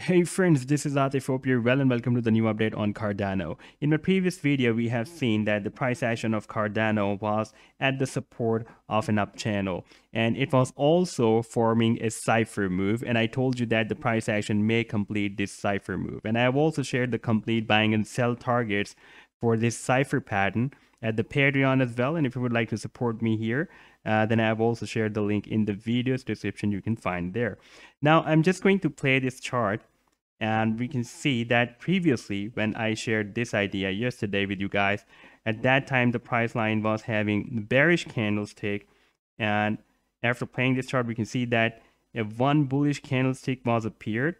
Hey friends, this is Atif. Hope you're well and welcome to the new update on Cardano. In my previous video, we have seen that the price action of Cardano was at the support of an up channel, and it was also forming a cipher move, and I told you that the price action may complete this cipher move, and I have also shared the complete buying and sell targets for this cipher pattern at the Patreon as well. And if you would like to support me here, then I have also shared the link in the video's description. You can find there. Now I'm just going to play this chart, and we can see that previously when I shared this idea yesterday with you guys, at that time the price line was having bearish candlestick, and after playing this chart we can see that one bullish candlestick was appeared,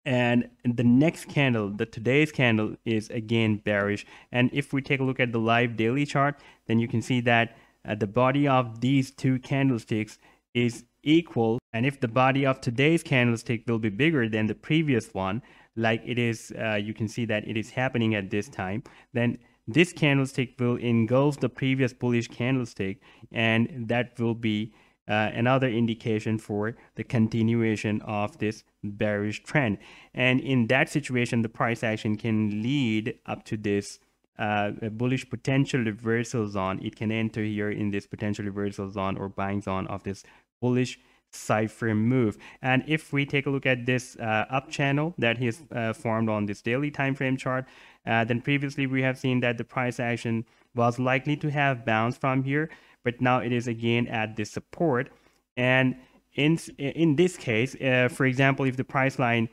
and the next candle, the today's candle, is again bearish. And if we take a look at the live daily chart, then you can see that the body of these two candlesticks is equal, and if the body of today's candlestick will be bigger than the previous one, like it is, you can see that it is happening at this time, then this candlestick will engulf the previous bullish candlestick, and that will be another indication for the continuation of this bearish trend. And in that situation, the price action can lead up to this a bullish potential reversal zone. It can enter here in this potential reversal zone or buying zone of this bullish cipher move. And if we take a look at this up channel that is formed on this daily time frame chart, then previously we have seen that the price action was likely to have bounced from here, but now it is again at this support. And in this case, for example, if the price line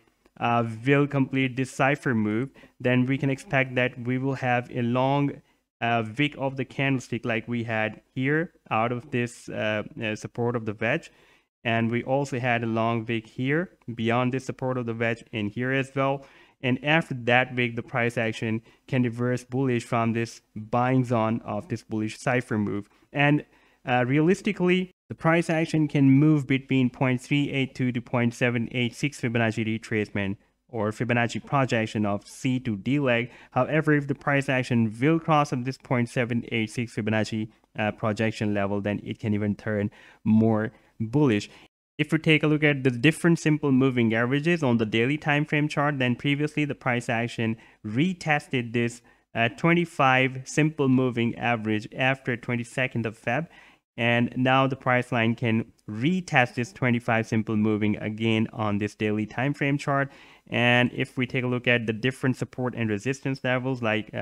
will complete this cipher move, then we can expect that we will have a long wick of the candlestick like we had here out of this support of the wedge, and we also had a long wick here beyond this support of the wedge and here as well. And after that wick, the price action can reverse bullish from this buying zone of this bullish cipher move. And realistically, the price action can move between 0.382 to 0.786 Fibonacci retracement or Fibonacci projection of C to D leg. However, if the price action will cross up this 0.786 Fibonacci projection level, then it can even turn more bullish. If we take a look at the different simple moving averages on the daily time frame chart, then previously the price action retested this 25 simple moving average after 22nd of Feb. And now the price line can retest this 25 simple moving again on this daily time frame chart. And if we take a look at the different support and resistance levels, like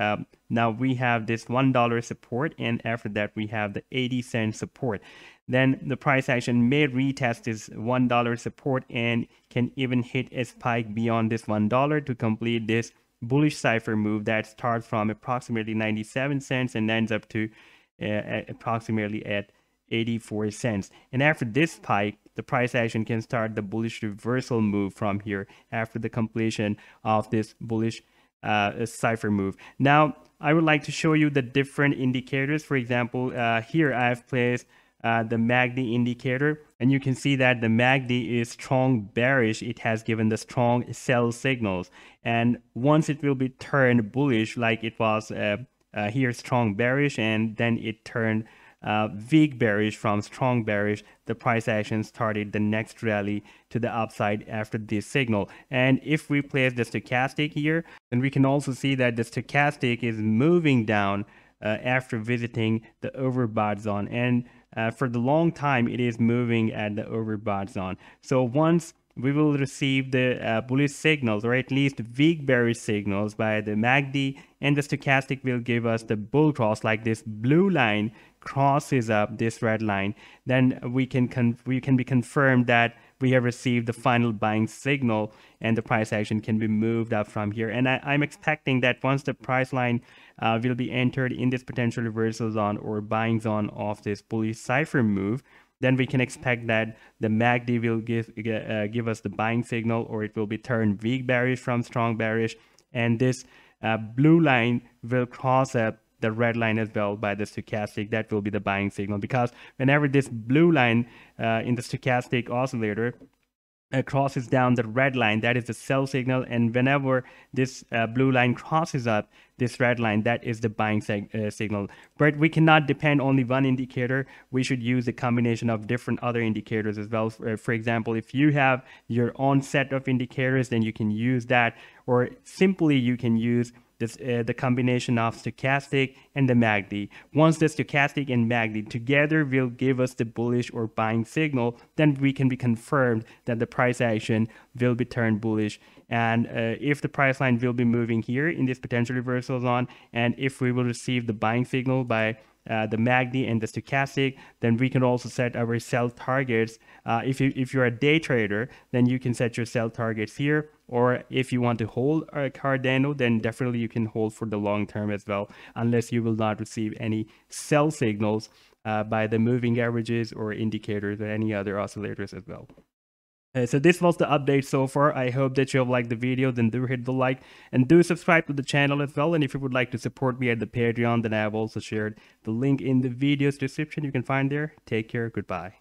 now we have this $1 support, and after that we have the 80-cent support. Then the price action may retest this $1 support and can even hit a spike beyond this $1 to complete this bullish cipher move that starts from approximately 97 cents and ends up to approximately at 84 cents. And after this spike, the price action can start the bullish reversal move from here after the completion of this bullish cipher move. Now, I would like to show you the different indicators. For example, here I have placed the MACD indicator, and you can see that the MACD is strong bearish. It has given the strong sell signals, and once it will be turned bullish, like it was here strong bearish, and then it turned weak bearish from strong bearish, the price action started the next rally to the upside after this signal. And if we place the stochastic here, then we can also see that the stochastic is moving down after visiting the overbought zone, and for the long time it is moving at the overbought zone. So once we will receive the bullish signals, or at least weak bearish signals by the MACD, and the stochastic will give us the bull cross, like this blue line crosses up this red line, then we can be confirmed that we have received the final buying signal, and the price action can be moved up from here. And I'm expecting that once the price line will be entered in this potential reversal zone or buying zone of this bullish cipher move, then we can expect that the MACD will give us the buying signal, or it will be turned weak bearish from strong bearish, and this blue line will cross up the red line as well by the stochastic. That will be the buying signal, because whenever this blue line in the stochastic oscillator crosses down the red line, that is the sell signal, and whenever this blue line crosses up this red line, that is the buying signal. But we cannot depend only one indicator. We should use a combination of different other indicators as well. For example, if you have your own set of indicators, then you can use that, or simply you can use this, the combination of stochastic and the MACD. Once the stochastic and MACD together will give us the bullish or buying signal, then we can be confirmed that the price action will be turned bullish. And if the price line will be moving here in this potential reversal zone, and if we will receive the buying signal by the MACD and the stochastic, then we can also set our sell targets. If you're a day trader, then you can set your sell targets here, or if you want to hold a Cardano, then definitely you can hold for the long term as well, unless you will not receive any sell signals by the moving averages or indicators or any other oscillators as well. So this was the update so far. I hope that you have liked the video. Then do hit the like and do subscribe to the channel as well. And if you would like to support me at the Patreon, then I have also shared the link in the video's description. You can find there. Take care. Goodbye.